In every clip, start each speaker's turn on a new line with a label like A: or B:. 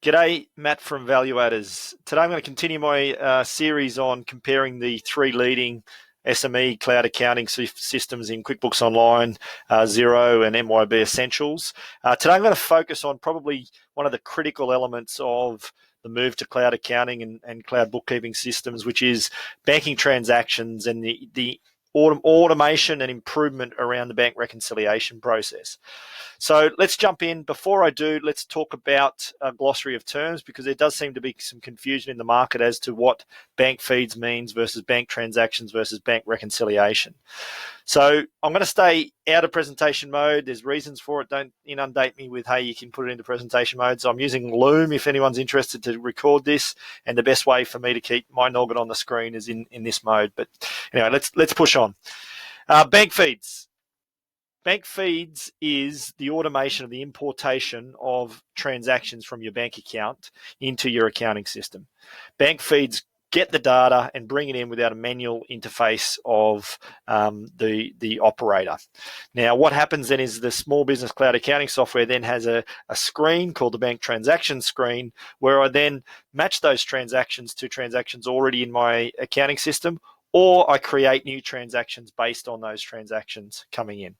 A: G'day, Matt from Valuators. Today I'm going to continue my series on comparing the three leading SME Cloud Accounting systems in QuickBooks Online, Xero and MYOB Essentials. Today I'm going to focus on probably one of the critical elements of the move to cloud accounting and cloud bookkeeping systems, which is banking transactions and the automation and improvement around the bank reconciliation process. So let's jump in. Before I do, let's talk about a glossary of terms, because there does seem to be some confusion in the market as to what bank feeds means versus bank transactions versus bank reconciliation. So I'm going to stay out of presentation mode. There's reasons for it. Don't inundate me with, hey, you can put it into presentation mode. So I'm using Loom if anyone's interested to record this. And the best way for me to keep my noggin on the screen is in this mode. But anyway, let's push on. Bank feeds. Bank feeds is the automation of the importation of transactions from your bank account into your accounting system. Bank feeds get the data and bring it in without a manual interface of the operator. Now, what happens then is the small business cloud accounting software then has a screen called the bank transaction screen, where I then match those transactions to transactions already in my accounting system, or I create new transactions based on those transactions coming in.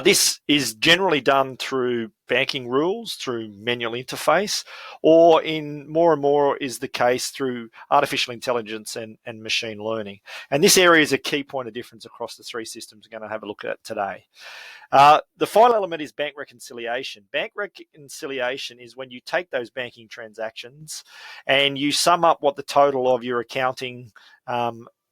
A: This is generally done through banking rules, through manual interface, or in more and more is the case through artificial intelligence and machine learning. And this area is a key point of difference across the three systems we're going to have a look at today. The final element is bank reconciliation. Bank reconciliation is when you take those banking transactions and you sum up what the total of your accounting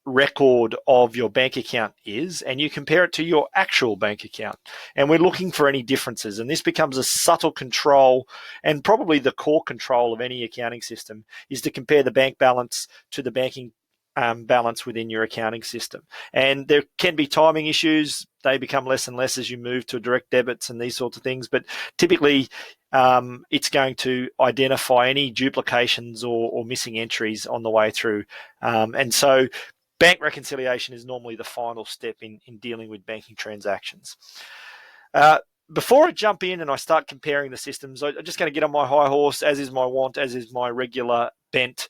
A: record of your bank account is, and you compare it to your actual bank account. And we're looking for any differences. And this becomes a subtle control, and probably the core control of any accounting system is to compare the bank balance to the banking balance within your accounting system. And there can be timing issues. They become less and less as you move to direct debits and these sorts of things. But typically, it's going to identify any duplications or missing entries on the way through. And so bank reconciliation is normally the final step in dealing with banking transactions. Before I jump in and I start comparing the systems, I'm just going to get on my high horse, as is my want, as is my regular bent,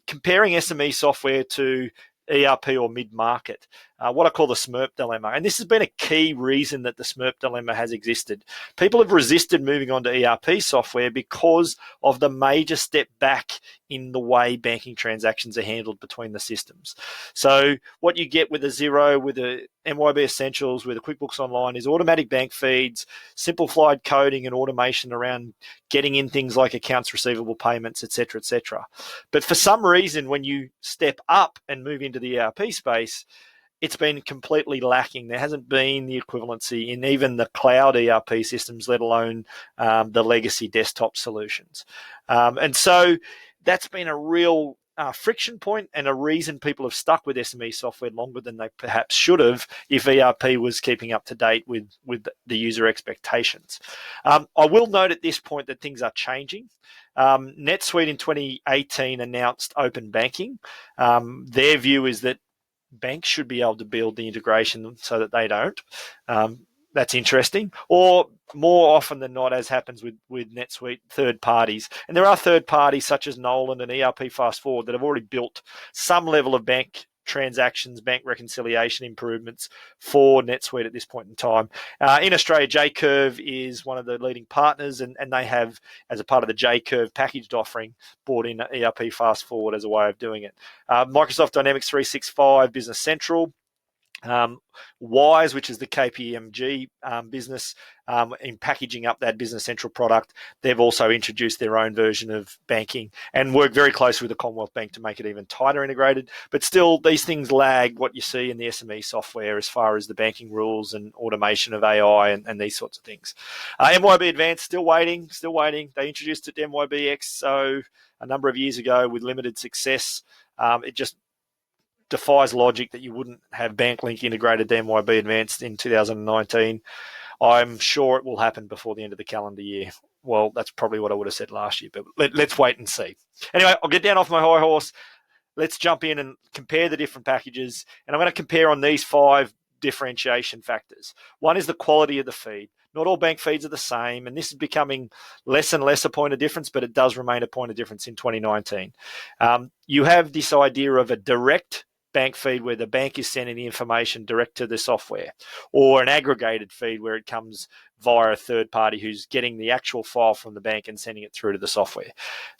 A: comparing SME software to ERP or mid-market, what I call the SMERP dilemma. And this has been a key reason that the SMERP dilemma has existed. People have resisted moving on to ERP software because of the major step back in the way banking transactions are handled between the systems. So what you get with a Xero, with a MYOB Essentials, with a QuickBooks Online is automatic bank feeds, simplified coding and automation around getting in things like accounts receivable payments, et cetera, et cetera. But for some reason, when you step up and move into the ERP space, it's been completely lacking. There hasn't been the equivalency in even the cloud ERP systems, let alone the legacy desktop solutions. And so that's been a real friction point and a reason people have stuck with SME software longer than they perhaps should have if ERP was keeping up to date with the user expectations. I will note at this point that things are changing. NetSuite in 2018 announced open banking. Their view is that banks should be able to build the integration so that they don't. That's interesting. Or more often than not, as happens with NetSuite, third parties. And there are third parties such as Nolan and ERP Fast Forward that have already built some level of bank transactions, bank reconciliation improvements for NetSuite at this point in time. In Australia, J-Curve is one of the leading partners, and they have, as a part of the J-Curve packaged offering, brought in ERP Fast Forward as a way of doing it. Microsoft Dynamics 365 Business Central, Wise, which is the KPMG business, in packaging up that Business Central product, they've also introduced their own version of banking and work very closely with the Commonwealth Bank to make it even tighter integrated. But still, these things lag what you see in the SME software as far as the banking rules and automation of AI and these sorts of things. MYOB Advanced, still waiting. They introduced it to MYOB XO a number of years ago with limited success. It just defies logic that you wouldn't have BankLink integrated to MYOB Advanced in 2019. I'm sure it will happen before the end of the calendar year. Well, that's probably what I would have said last year, but let's wait and see. Anyway, I'll get down off my high horse. Let's jump in and compare the different packages. And I'm going to compare on these 5 differentiation factors. One is the quality of the feed. Not all bank feeds are the same, and this is becoming less and less a point of difference, but it does remain a point of difference in 2019. You have this idea of a direct bank feed where the bank is sending the information direct to the software, or an aggregated feed where it comes via a third party who's getting the actual file from the bank and sending it through to the software.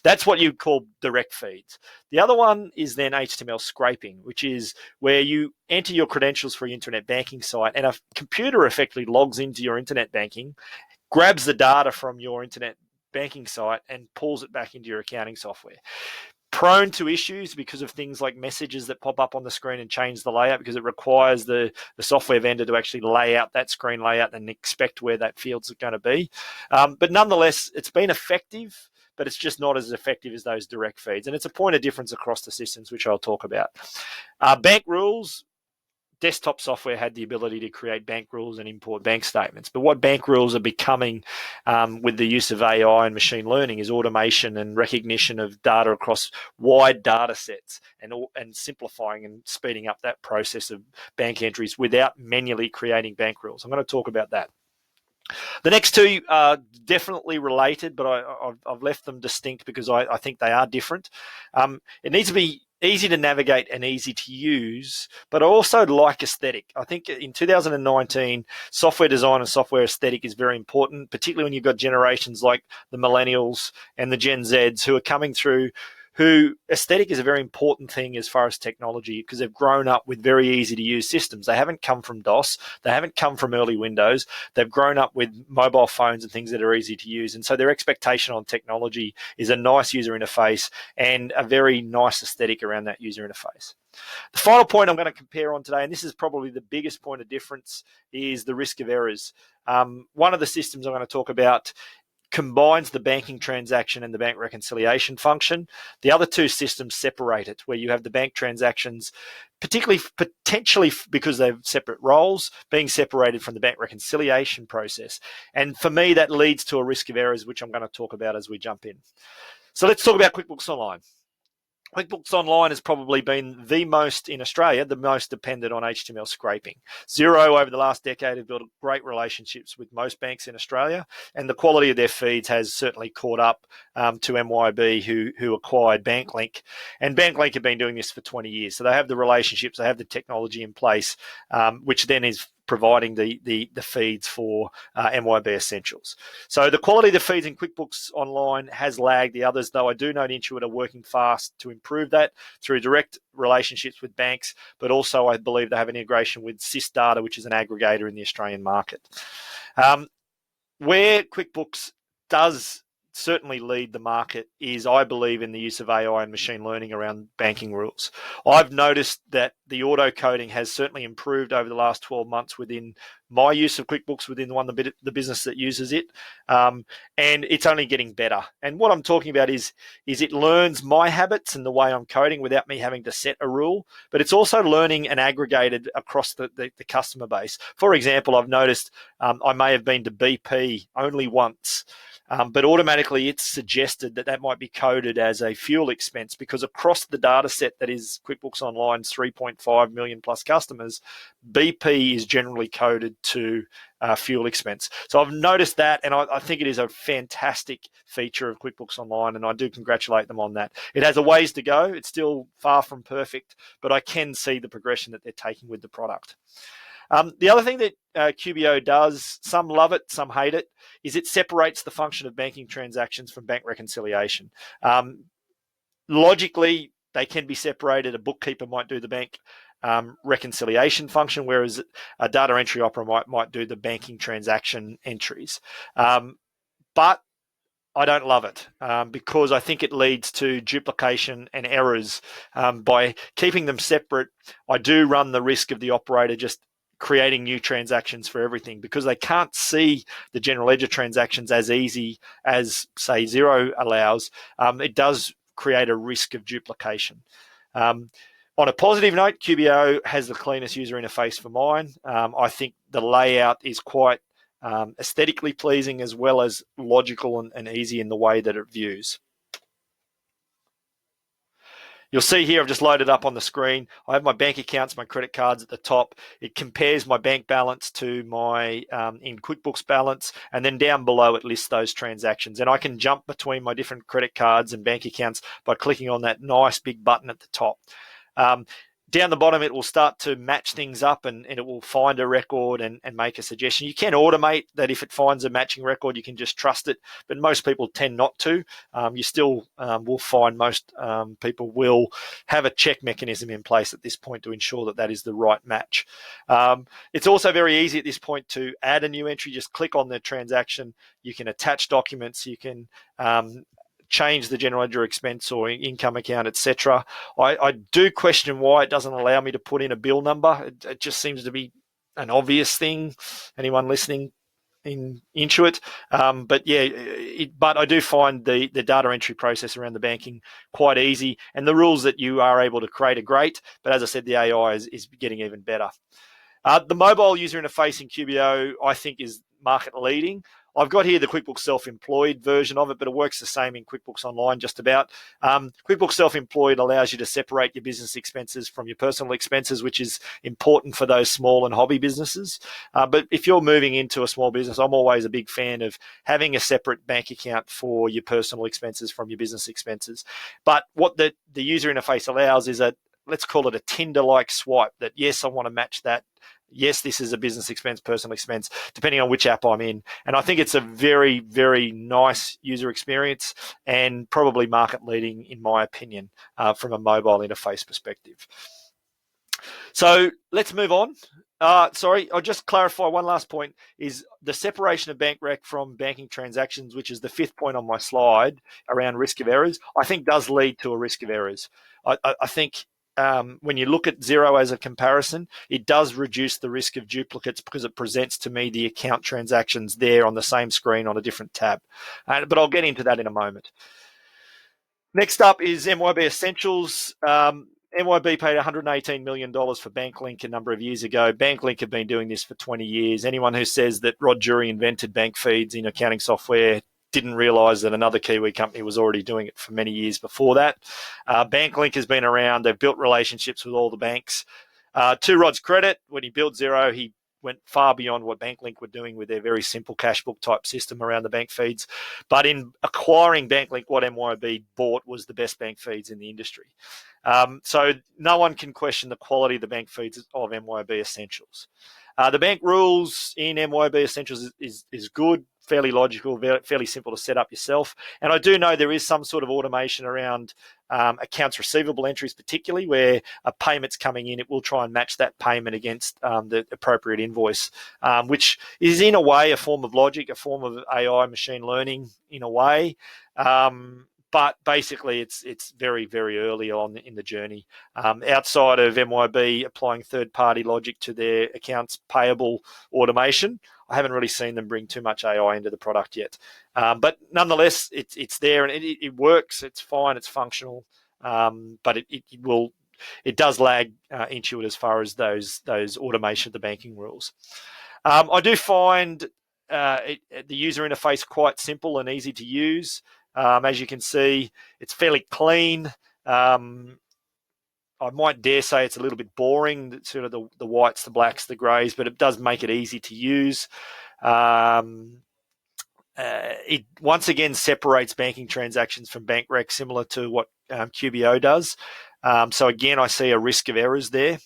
A: That's what you call direct feeds. The other one is then HTML scraping, which is where you enter your credentials for your internet banking site and a computer effectively logs into your internet banking, grabs the data from your internet banking site and pulls it back into your accounting software. Prone to issues because of things like messages that pop up on the screen and change the layout, because it requires the software vendor to actually lay out that screen layout and expect where that field's going to be. But nonetheless, it's been effective, but it's just not as effective as those direct feeds. And it's a point of difference across the systems, which I'll talk about. Bank rules. Desktop software had the ability to create bank rules and import bank statements. But what bank rules are becoming with the use of AI and machine learning is automation and recognition of data across wide data sets, and simplifying and speeding up that process of bank entries without manually creating bank rules. I'm going to talk about that. The next two are definitely related, but I've left them distinct because I think they are different. It needs to be easy to navigate and easy to use, but I also like aesthetic. I think in 2019, software design and software aesthetic is very important, particularly when you've got generations like the millennials and the Gen Zs who are coming through, who aesthetic is a very important thing as far as technology, because they've grown up with very easy to use systems. They haven't come from DOS. They haven't come from early Windows. They've grown up with mobile phones and things that are easy to use. And so their expectation on technology is a nice user interface and a very nice aesthetic around that user interface. The final point I'm going to compare on today, and this is probably the biggest point of difference, is the risk of errors. One of the systems I'm going to talk about combines the banking transaction and the bank reconciliation function. The other two systems separate it, where you have the bank transactions, potentially because they have separate roles, being separated from the bank reconciliation process. And for me, that leads to a risk of errors, which I'm going to talk about as we jump in. So let's talk about QuickBooks Online. QuickBooks Online has probably been the most dependent on HTML scraping. Xero over the last decade have built great relationships with most banks in Australia, and the quality of their feeds has certainly caught up to MYOB, who acquired BankLink. And BankLink have been doing this for 20 years, so they have the relationships, they have the technology in place, which then is providing the feeds for MYOB Essentials. So the quality of the feeds in QuickBooks Online has lagged the others, though I do know Intuit are working fast to improve that through direct relationships with banks, but also I believe they have an integration with SysData, which is an aggregator in the Australian market. Where QuickBooks does certainly lead the market is, I believe, in the use of AI and machine learning around banking rules. I've noticed that the auto coding has certainly improved over the last 12 months within my use of QuickBooks, within the business that uses it, and it's only getting better. And what I'm talking about is it learns my habits and the way I'm coding without me having to set a rule, but it's also learning and aggregated across the customer base. For example, I've noticed I may have been to BP only once, but automatically it's suggested that might be coded as a fuel expense, because across the data set that is QuickBooks Online's 3.5 million plus customers, BP is generally coded to fuel expense. So I've noticed that, and I think it is a fantastic feature of QuickBooks Online, and I do congratulate them on that. It has a ways to go. It's still far from perfect, but I can see the progression that they're taking with the product. The other thing that QBO does, some love it, some hate it, is it separates the function of banking transactions from bank reconciliation. Logically, they can be separated. A bookkeeper might do the bank reconciliation function, whereas a data entry operator might do the banking transaction entries. But I don't love it because I think it leads to duplication and errors. By keeping them separate, I do run the risk of the operator just creating new transactions for everything, because they can't see the general ledger transactions as easy as, say, Xero allows. It does create a risk of duplication. On a positive note, QBO has the cleanest user interface for mine. I think the layout is quite aesthetically pleasing, as well as logical and easy in the way that it views. You'll see here, I've just loaded up on the screen. I have my bank accounts, my credit cards at the top. It compares my bank balance to my in QuickBooks balance, and then down below it lists those transactions. And I can jump between my different credit cards and bank accounts by clicking on that nice big button at the top. Down the bottom, it will start to match things up, and it will find a record and make a suggestion. You can automate that. If it finds a matching record, you can just trust it, but most people tend not to. You still will find most people will have a check mechanism in place at this point to ensure that that is the right match. It's also very easy at this point to add a new entry. Just click on the transaction. You can attach documents. You can change the general ledger expense or income account, etc. I do question why it doesn't allow me to put in a bill number. It just seems to be an obvious thing. Anyone listening in Intuit, but yeah, but I do find the data entry process around the banking quite easy, and the rules that you are able to create are great. But as I said, the AI is getting even better. The mobile user interface in QBO, I think, is market leading. I've got here the QuickBooks Self-Employed version of it, but it works the same in QuickBooks Online just about. QuickBooks Self-Employed allows you to separate your business expenses from your personal expenses, which is important for those small and hobby businesses. But if you're moving into a small business, I'm always a big fan of having a separate bank account for your personal expenses from your business expenses. But what the user interface allows is let's call it a Tinder-like swipe, that yes, I want to match that. Yes, this is a business expense, personal expense, depending on which app I'm in. And I think it's a very, very nice user experience and probably market leading, in my opinion, from a mobile interface perspective. So let's move on. Sorry, I'll just clarify one last point, is the separation of bank rec from banking transactions, which is the fifth point on my slide around risk of errors, I think does lead to a risk of errors. I think when you look at Xero as a comparison, it does reduce the risk of duplicates because it presents to me the account transactions there on the same screen on a different tab. But I'll get into that in a moment. Next up is MYOB Essentials. MYOB paid $118 million for BankLink a number of years ago. BankLink have been doing this for 20 years. Anyone who says that Rod Drury invented bank feeds in accounting software didn't realise that another Kiwi company was already doing it for many years before that. BankLink has been around. They've built relationships with all the banks. To Rod's credit, when he built Xero, he went far beyond what BankLink were doing with their very simple cash book type system around the bank feeds. But in acquiring BankLink, what MYOB bought was the best bank feeds in the industry. So no one can question the quality of the bank feeds of MYOB Essentials. The bank rules in MYOB Essentials is good, fairly logical, fairly simple to set up yourself. And I do know there is some sort of automation around accounts receivable entries, particularly where a payment's coming in, it will try and match that payment against the appropriate invoice, which is in a way a form of logic, a form of AI machine learning in a way. But basically, it's very, very early on in the journey. Outside of MYOB applying third-party logic to their accounts payable automation, I haven't really seen them bring too much AI into the product yet. But nonetheless, it's there and it works. It's fine. It's functional. But it does lag Intuit as far as those automation of the banking rules. I do find the user interface quite simple and easy to use. As you can see, it's fairly clean. I might dare say it's a little bit boring, sort of the whites, the blacks, the greys, but it does make it easy to use. It once again separates banking transactions from bank rec, similar to what QBO does. So again, I see a risk of errors there.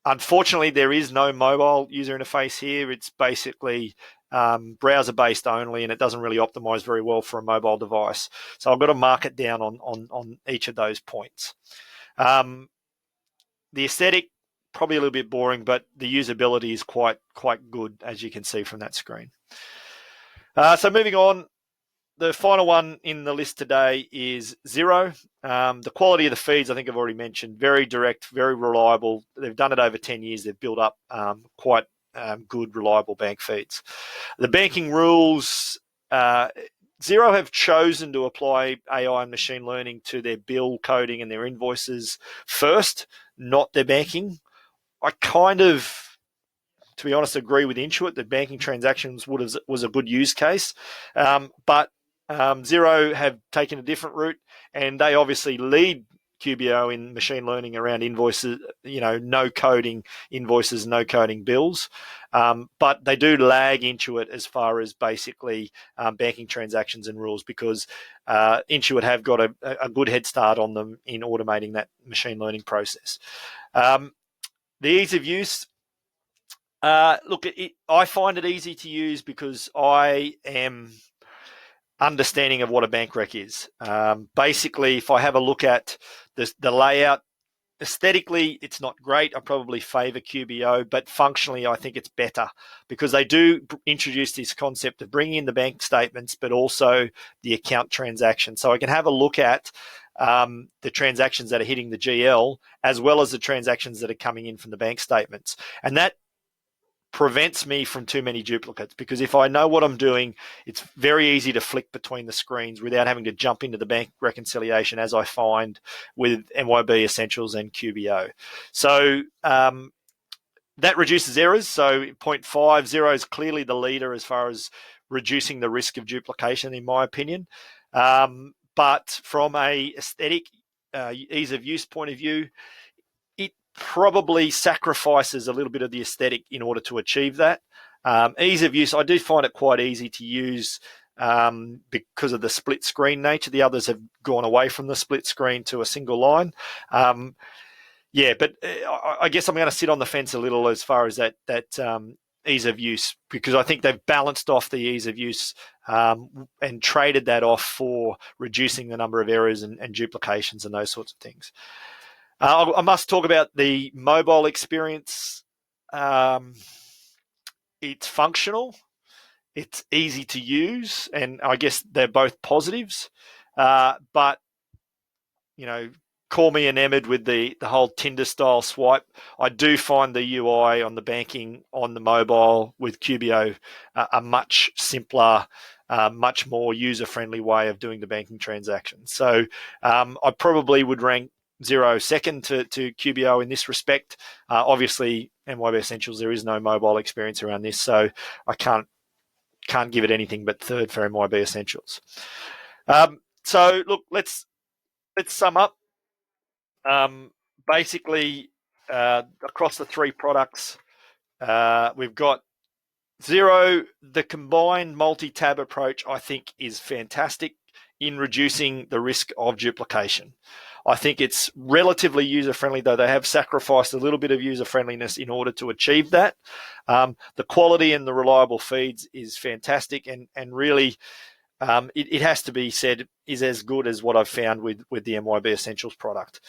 A: Unfortunately, there is no mobile user interface here. It's basically browser-based only, and it doesn't really optimize very well for a mobile device. So I've got to mark it down on each of those points. The aesthetic, probably a little bit boring, but the usability is quite good, as you can see from that screen. So moving on, the final one in the list today is Xero. The quality of the feeds, I think I've already mentioned, very direct, very reliable. They've done it over 10 years. They've built up quite good, reliable bank feeds. The banking rules, Xero have chosen to apply AI and machine learning to their bill coding and their invoices first, not their banking. I kind of, to be honest, agree with Intuit that banking transactions was a good use case, but Xero have taken a different route, and they obviously lead QBO in machine learning around invoices, no coding invoices, no coding bills. But they do lag Intuit as far as basically banking transactions and rules, because Intuit have got a good head start on them in automating that machine learning process. The ease of use, I find it easy to use because I am understanding of what a bank rec is. Basically, if I have a look at the layout, aesthetically, it's not great. I probably favor QBO, but functionally, I think it's better because they do introduce this concept of bringing in the bank statements, but also the account transactions. So I can have a look at the transactions that are hitting the GL, as well as the transactions that are coming in from the bank statements. And that prevents me from too many duplicates, because if I know what I'm doing, it's very easy to flick between the screens without having to jump into the bank reconciliation, as I find with MYOB Essentials and QBO. So that reduces errors. So 0.5, Xero is clearly the leader as far as reducing the risk of duplication, in my opinion. But from a aesthetic, ease of use point of view, it probably sacrifices a little bit of the aesthetic in order to achieve that. Ease of use, I do find it quite easy to use because of the split screen nature. The others have gone away from the split screen to a single line. But I guess I'm going to sit on the fence a little as far as that ease of use, because I think they've balanced off the ease of use and traded that off for reducing the number of errors and duplications and those sorts of things. I must talk about the mobile experience. It's functional, it's easy to use, and I guess they're both positives. But call me enamored with the whole Tinder style swipe. I do find the UI on the banking on the mobile with QBO a much simpler, much more user-friendly way of doing the banking transactions. So I probably would rank Xero second to QBO in this respect. Obviously, MYOB Essentials, there is no mobile experience around this, so I can't give it anything but third for MYOB Essentials. So look, let's sum up. Basically, across the three products, we've got Xero. The combined multi-tab approach, I think, is fantastic in reducing the risk of duplication. I think it's relatively user-friendly, though they have sacrificed a little bit of user-friendliness in order to achieve that. The quality and the reliable feeds is fantastic, and really it has to be said is as good as what I've found with the MYOB Essentials product.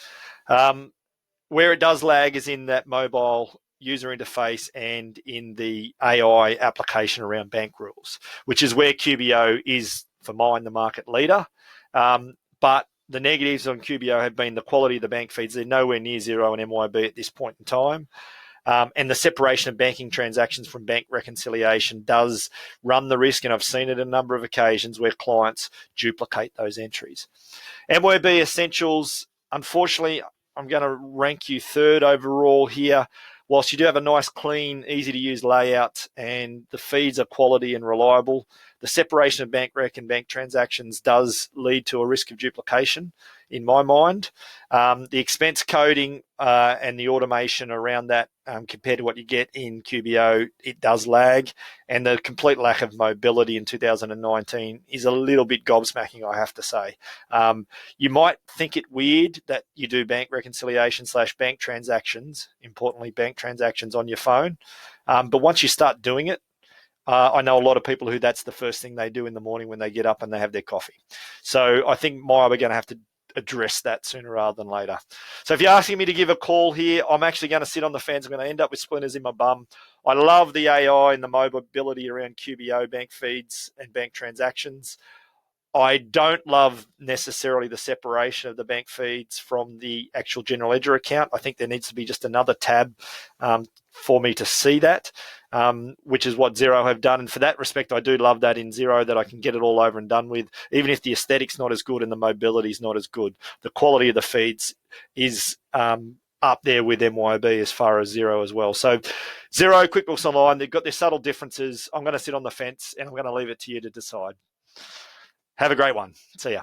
A: Where it does lag is in that mobile user interface and in the AI application around bank rules, which is where QBO is, for mine, the market leader. But the negatives on QBO have been the quality of the bank feeds. They're nowhere near Xero and MYOB at this point in time. And the separation of banking transactions from bank reconciliation does run the risk, and I've seen it a number of occasions where clients duplicate those entries. MYOB Essentials, unfortunately, I'm going to rank you third overall here. Whilst you do have a nice, clean, easy-to-use layout and the feeds are quality and reliable, the separation of bank rec and bank transactions does lead to a risk of duplication, in my mind. The expense coding and the automation around that, compared to what you get in QBO, it does lag. And the complete lack of mobility in 2019 is a little bit gobsmacking, I have to say. You might think it weird that you do bank reconciliation / bank transactions, importantly bank transactions, on your phone. But once you start doing it, I know a lot of people who that's the first thing they do in the morning when they get up and they have their coffee. So I think MYOB are going to have to address that sooner rather than later. So if you're asking me to give a call here, I'm actually going to sit on the fence. I'm going to end up with splinters in my bum. I love the AI and the mobility around QBO bank feeds and bank transactions. I don't love necessarily the separation of the bank feeds from the actual general ledger account. I think there needs to be just another tab for me to see that, which is what Xero have done. And for that respect, I do love that in Xero, that I can get it all over and done with, even if the aesthetic's not as good and the mobility is not as good. The quality of the feeds is up there with MYOB as far as Xero as well. So Xero, QuickBooks Online, they've got their subtle differences. I'm going to sit on the fence and I'm going to leave it to you to decide. Have a great one. See ya.